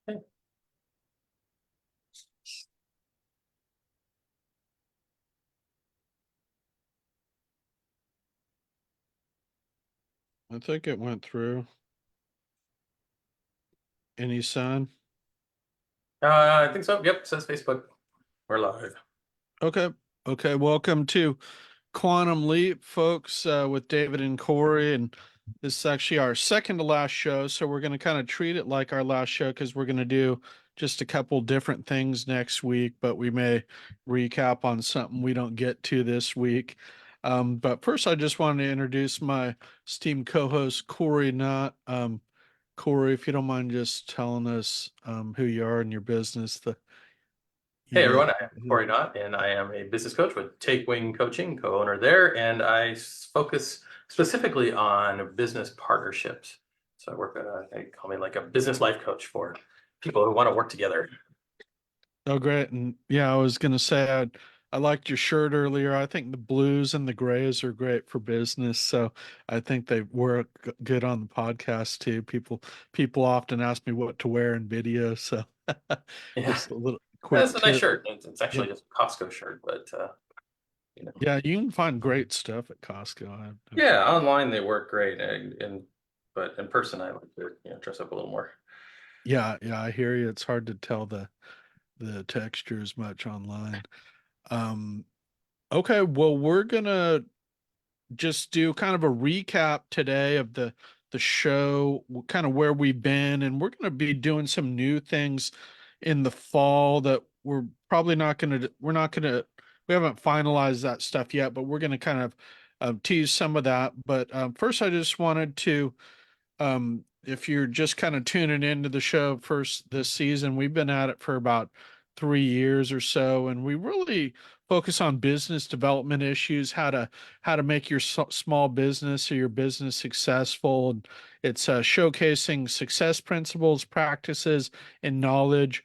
Okay. I think it went through. Any sign? I think so. Yep, says Facebook. We're live. Okay. Okay. Welcome to Quantum Leap, folks, with David and Corey. And this is actually our second to last show. So we're going to kind of treat it like our last show because we're going to do just a couple different things next week, but we may recap on something we don't get to this week. But first, I just wanted to introduce my esteemed co-host, Corey Knott. Corey, if you don't mind just telling us who you are and your business, the you Hey got. everyone, I'm Cory Knott, and I am a business coach with Take Wing Coaching, co-owner there, and focus specifically on business partnerships. So I work, they call me like a business life coach for people who want to work together. Oh, great. And yeah, I was going to say, I liked your shirt earlier. I think the blues and the grays are great for business. So I think they work good on the podcast too. People often ask me what to wear in video. So Yeah, just a little it's quick a nice tip. shirt. It's Yeah. actually just a Costco shirt, but you know, Yeah. You can find great stuff at Costco. I've yeah, online they work great, and but in person I like to dress up a little more. yeah. Yeah. I hear you. It's hard to tell the texture as much online. Um, okay. Well, we're gonna just do kind of a recap today of the show, kind of where we've been, and we're going to be doing some new things in the fall that we're not going to we haven't finalized that stuff yet, but we're going to kind of tease some of that. But first, I just wanted to if you're just kind of tuning into the show first this season, we've been at it for about 3 years or so, and we really focus on business development issues, how to make your small business or your business successful. And it's showcasing success principles, practices, and knowledge,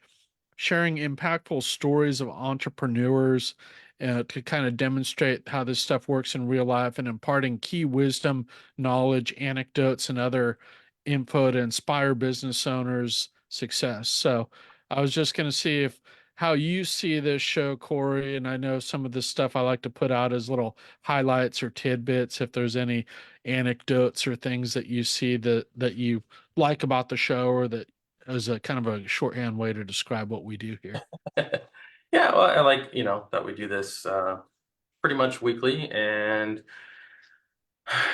sharing impactful stories of entrepreneurs to kind of demonstrate how this stuff works in real life and imparting key wisdom, knowledge, anecdotes, and other info to inspire business owners' success. So I was just going to see if how you see this show, Corey, and I know some of this stuff I like to put out as little highlights or tidbits. If there's any anecdotes or things that you see that you like about the show or that as a kind of a shorthand way to describe what we do here. Yeah, well, I like that we do this pretty much weekly, and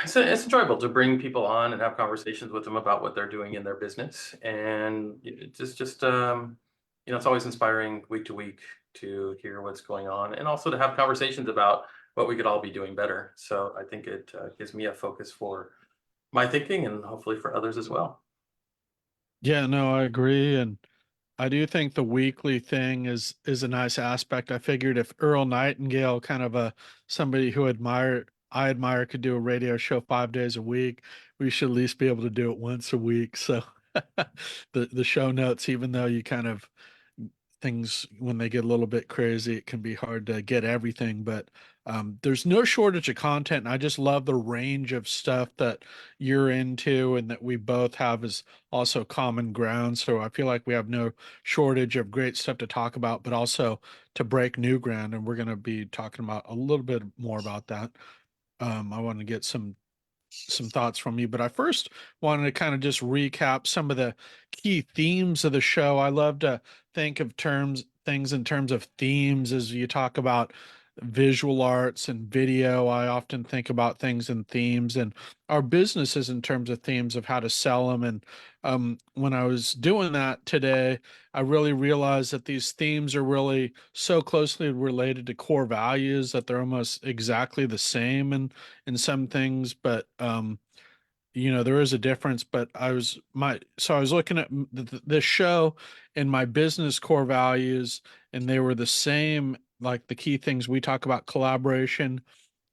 it's enjoyable to bring people on and have conversations with them about what they're doing in their business. And it's always inspiring week to week to hear what's going on and also to have conversations about what we could all be doing better. So I think it gives me a focus for my thinking and hopefully for others as well. Yeah, no, I agree. And I do think the weekly thing is a nice aspect. I figured if Earl Nightingale, kind of a somebody who I admire, could do a radio show 5 days a week, we should at least be able to do it once a week. So the show notes, even though you kind of things when they get a little bit crazy, it can be hard to get everything, but there's no shortage of content. And I just love the range of stuff that you're into and that we both have is also common ground. So I feel like we have no shortage of great stuff to talk about, but also to break new ground. And we're going to be talking about a little bit more about that. I want to get some thoughts from you, but I first wanted to kind of just recap some of the key themes of the show. I love to think of things in terms of themes as you talk about visual arts and video. I often think about things in themes and our businesses in terms of themes of how to sell them. And when I was doing that today, I really realized that these themes are really so closely related to core values that they're almost exactly the same in some things, but there is a difference. But I was looking at this show and my business core values, and they were the same, like the key things we talk about: collaboration,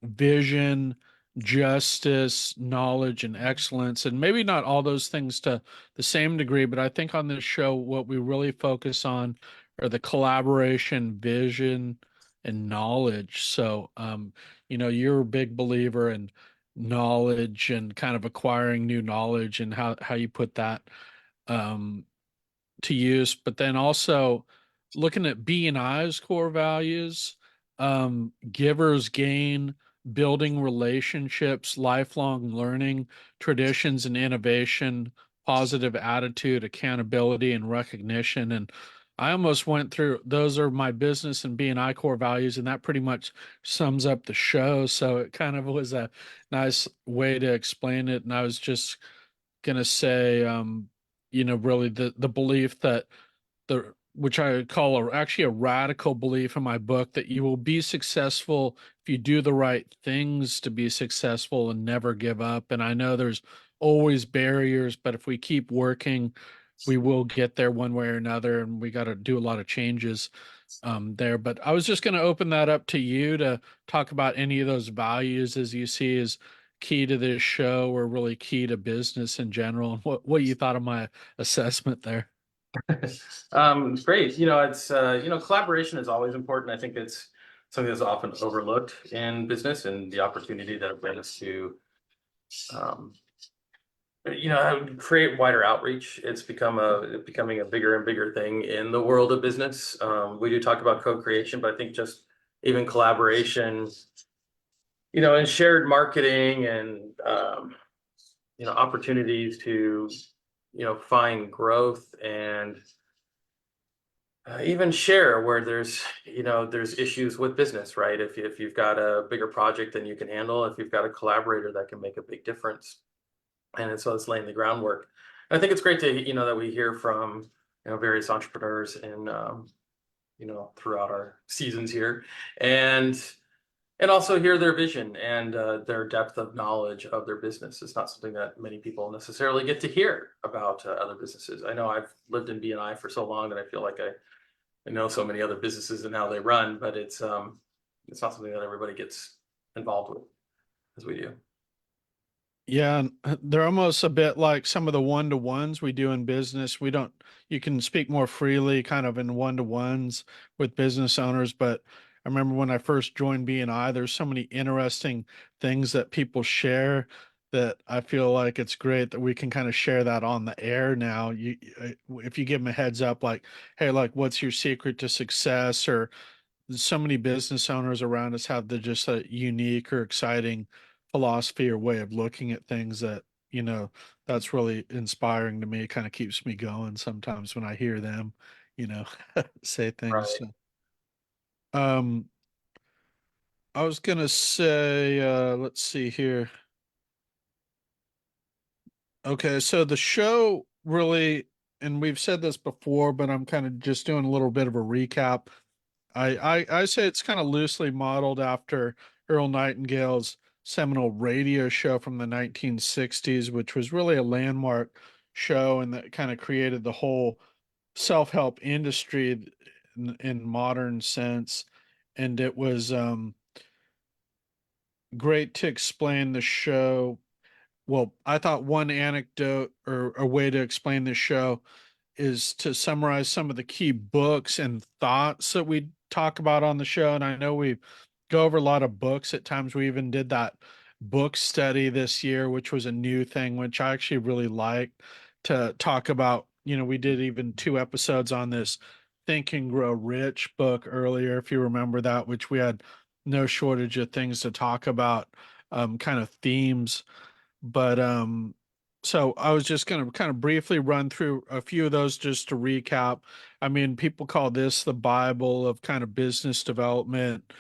vision, justice, knowledge, and excellence. And maybe not all those things to the same degree, but I think on this show, what we really focus on are the collaboration, vision, and knowledge. So, you're a big believer in knowledge and kind of acquiring new knowledge and how you put that um to use, but then also looking at B&I's core values, givers gain, building relationships, lifelong learning, traditions and innovation, positive attitude, accountability, and recognition. And I almost went through those are my business and B&I core values, and that pretty much sums up the show. So it kind of was a nice way to explain it. And I was just gonna say, really the belief that which I call actually a radical belief in my book, that you will be successful if you do the right things to be successful and never give up. And I know there's always barriers, but if we keep working, we will get there one way or another. And we got to do a lot of changes there. But I was just going to open that up to you to talk about any of those values as you see as key to this show or really key to business in general, and what you thought of my assessment there. Great. It's collaboration is always important. I think it's something that's often overlooked in business, and the opportunity that it brings to um, create wider outreach. It's becoming a bigger and bigger thing in the world of business. We do talk about co-creation, but I think just even collaboration, and shared marketing and opportunities to find growth and even share where there's issues with business, right? If you've got a bigger project than you can handle, if you've got a collaborator that can make a big difference, and so it's laying the groundwork. And I think it's great to that we hear from various entrepreneurs and throughout our seasons here, and also hear their vision and their depth of knowledge of their business. It's not something that many people necessarily get to hear about other businesses. I know I've lived in B&I for so long that I feel like I know so many other businesses and how they run, but it's not something that everybody gets involved with as we do. Yeah, and they're almost a bit like some of the one-to-ones we do in business. We don't, you can speak more freely kind of in one-to-ones with business owners. But I remember when I first joined BNI, there's so many interesting things that people share that I feel like it's great that we can kind of share that on the air now. If you give them a heads up, like, hey, like, what's your secret to success? Or so many business owners around us have the just a unique or exciting philosophy or way of looking at things that that's really inspiring to me. Kind of keeps me going sometimes when I hear them you know say things. Right. So, um I was gonna say, let's see here. Okay, so the show really, and we've said this before, but I'm kind of just doing a little bit of a recap. I say it's kind of loosely modeled after Earl Nightingale's seminal radio show from the 1960s, which was really a landmark show and that kind of created the whole self-help industry in modern sense. And it was great to explain the show. Well, I thought one anecdote or a way to explain the show is to summarize some of the key books and thoughts that we talk about on the show. And I know we go over a lot of books. At times we even did that book study this year, which was a new thing, which I actually really liked to talk about. We did even 2 episodes on this Think and Grow Rich book earlier, if you remember that, which we had no shortage of things to talk about, kind of themes. But so I was just going to kind of briefly run through a few of those just to recap. I mean, people call this the Bible of kind of business development,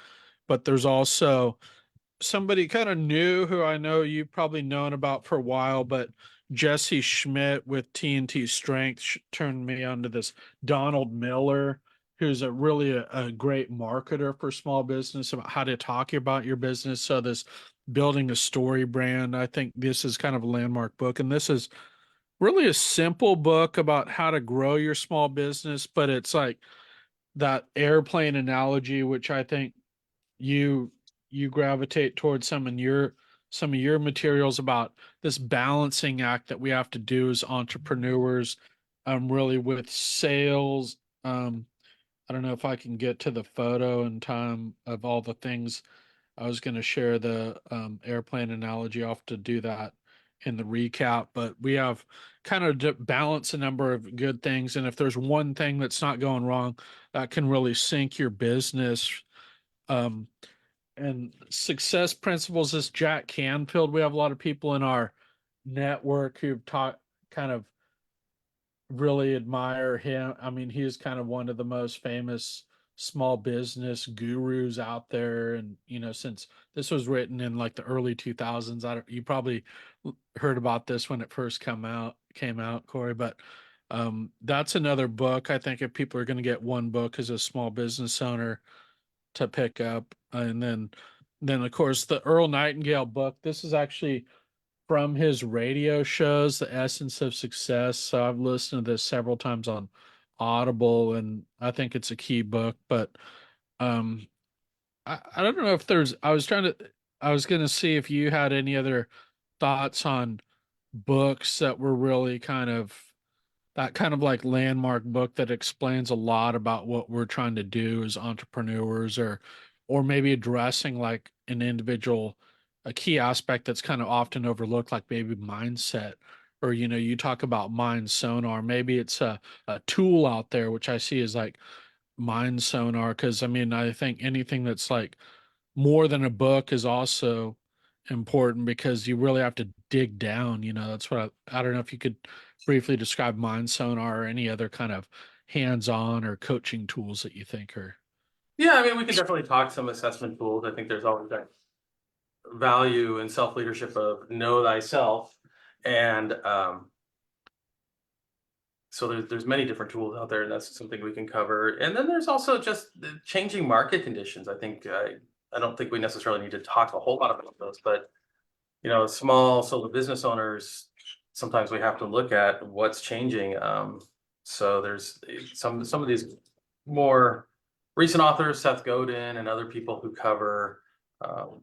but there's also somebody kind of new who I know you've probably known about for a while, but Jesse Schmidt with TNT Strength turned me on to this Donald Miller, who's a great marketer for small business about how to talk about your business. So this building a story brand, I think this is kind of a landmark book, and this is really a simple book about how to grow your small business, but it's like that airplane analogy, which I think you you gravitate towards some of your materials about this balancing act that we have to do as entrepreneurs, really with sales. I don't know if I can get to the photo in time of all the things. I was going to share the airplane analogy. I'll have to do that in the recap, but we have kind of balance a number of good things. And if there's one thing that's not going wrong, that can really sink your business. Um, and success principles is Jack Canfield. We have a lot of people in our network who've taught kind of really admire him. I mean, he's kind of one of the most famous small business gurus out there. And, since this was written in like the early 2000s, you probably heard about this when it first came out, Corey, but that's another book. I think if people are going to get one book as a small business owner to pick up, and then of course the Earl Nightingale book. This is actually from his radio shows, The Essence of Success. So I've listened to this several times on Audible, and I think it's a key book. But um, I don't know if there's. I was going to see if you had any other thoughts on books that were really kind of that kind of like landmark book that explains a lot about what we're trying to do as entrepreneurs, or maybe addressing like an individual, a key aspect that's kind of often overlooked, like maybe mindset, or you talk about mind sonar. Maybe it's a tool out there which I see as like mind sonar, because I mean I think anything that's like more than a book is also important, because you really have to dig down. That's what I don't know if you could briefly describe mind sonar or any other kind of hands-on or coaching tools that you think are. Yeah, I mean, we can definitely talk some assessment tools. I think there's always that value in self-leadership of know thyself. And so there's many different tools out there, and that's something we can cover. And then there's also just the changing market conditions. I think I don't think we necessarily need to talk a whole lot about those, but small solo business owners, sometimes we have to look at what's changing. So there's some of these more recent authors, Seth Godin and other people who cover um,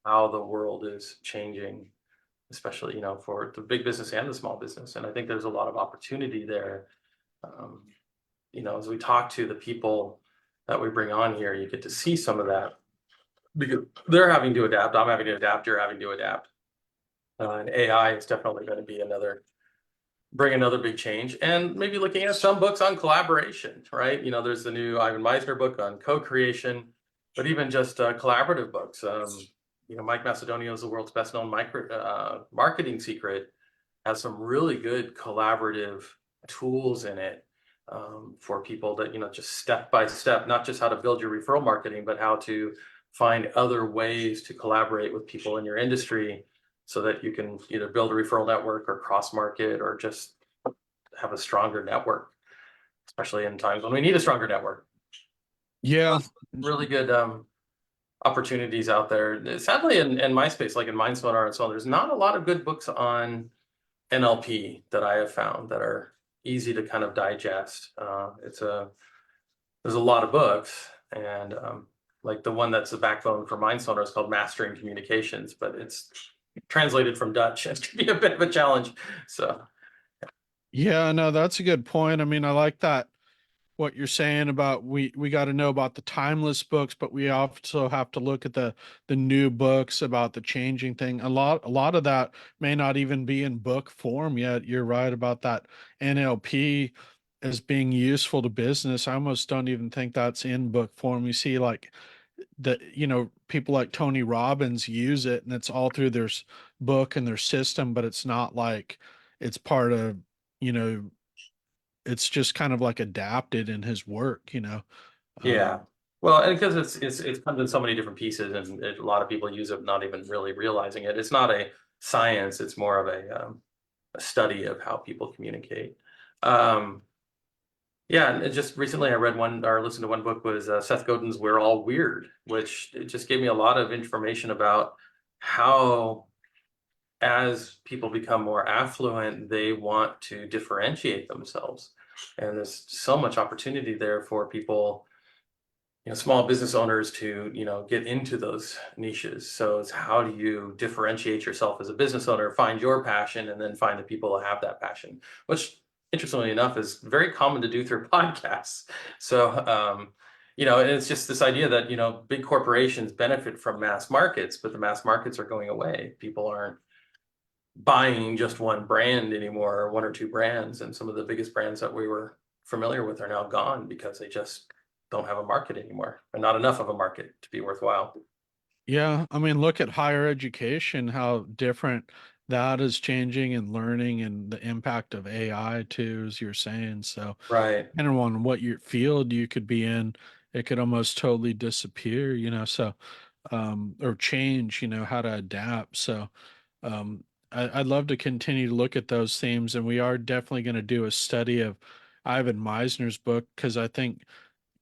how the world is changing, especially for the big business and the small business. And I think there's a lot of opportunity there. Um, as we talk to the people that we bring on here, you get to see some of that because they're having to adapt. I'm having to adapt. You're having to adapt. And AI is definitely going to be bring another big change. And maybe looking at some books on collaboration, right? There's the new Ivan Meisner book on co-creation, but even just collaborative books. Mike Macedonio is the world's best known marketing secret, has some really good collaborative tools in it for people that, just step by step, not just how to build your referral marketing, but how to find other ways to collaborate with people in your industry so that you can either build a referral network or cross market or just have a stronger network, especially in times when we need a stronger network. Yeah. Really good opportunities out there. Sadly, in my space, like in Mindsonar and so on, there's not a lot of good books on NLP that I have found that are easy to kind of digest. There's a lot of books, and like the one that's the backbone for Mindsonar is called Mastering Communications, but it's translated from Dutch. It can be a bit of a challenge. So Yeah, no, that's a good point. I mean, I like that what you're saying about we got to know about the timeless books, but we also have to look at the new books about the changing thing. A lot of that may not even be in book form yet. You're right about that NLP as being useful to business. I almost don't even think that's in book form. You see like people like Tony Robbins use it, and it's all through their book and their system, but it's not like it's part of, you know, it's just kind of like adapted in his work. yeah. Um, Well, and because it's comes in so many different pieces, and a lot of people use it not even really realizing it. It's not a science; it's more of a study of how people communicate. Um, yeah, and just recently I read one or listened to one book was Seth Godin's "We're All Weird," which it just gave me a lot of information about how, as people become more affluent, they want to differentiate themselves, and there's so much opportunity there for people, small business owners to, get into those niches. So it's how do you differentiate yourself as a business owner, find your passion, and then find the people who have that passion, which interestingly enough is very common to do through podcasts. So, and it's just this idea that, big corporations benefit from mass markets, but the mass markets are going away. People aren't buying just one brand anymore, or one or two brands. And some of the biggest brands that we were familiar with are now gone because they just don't have a market anymore, and not enough of a market to be worthwhile. Yeah, I mean, look at higher education, how different that is changing and learning and the impact of AI too, as you're saying. So, Right. depending on what your field you could be in, it could almost totally disappear, so or change, how to adapt. So, um, I'd love to continue to look at those themes, and we are definitely going to do a study of Ivan Meisner's book because I think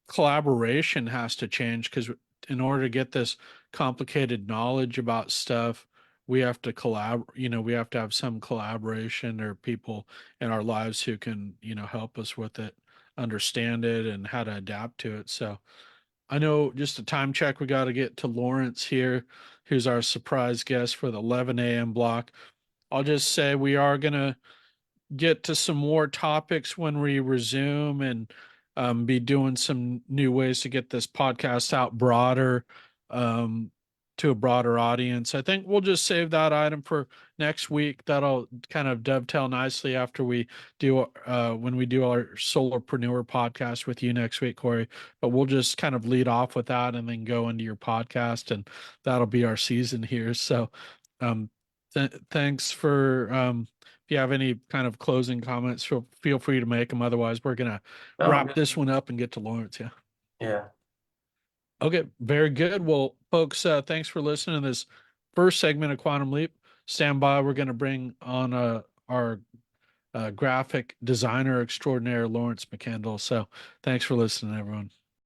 collaboration has to change because in order to get this complicated knowledge about stuff, we have to we have to have some collaboration or people in our lives who can, help us with it, understand it, and how to adapt to it. So I know, just a time check, we got to get to Lawrence here, who's our surprise guest for the 11 a.m. block. I'll just say we are going to get to some more topics when we resume and be doing some new ways to get this podcast out broader, um, to a broader audience. I think we'll just save that item for next week. That'll kind of dovetail nicely after we do when we do our solopreneur podcast with you next week, Corey. But we'll just kind of lead off with that and then go into your podcast, and that'll be our season here. So um, thanks for if you have any kind of closing comments, feel free to make them. Otherwise, we're gonna No, I'm wrap good. this one up and get to Lawrence. Yeah. Yeah. Okay. Very good. Well, folks, thanks for listening to this first segment of Quantum Leap. Stand by. We're going to bring on our graphic designer extraordinaire, Lawrence McKendall. So thanks for listening, everyone.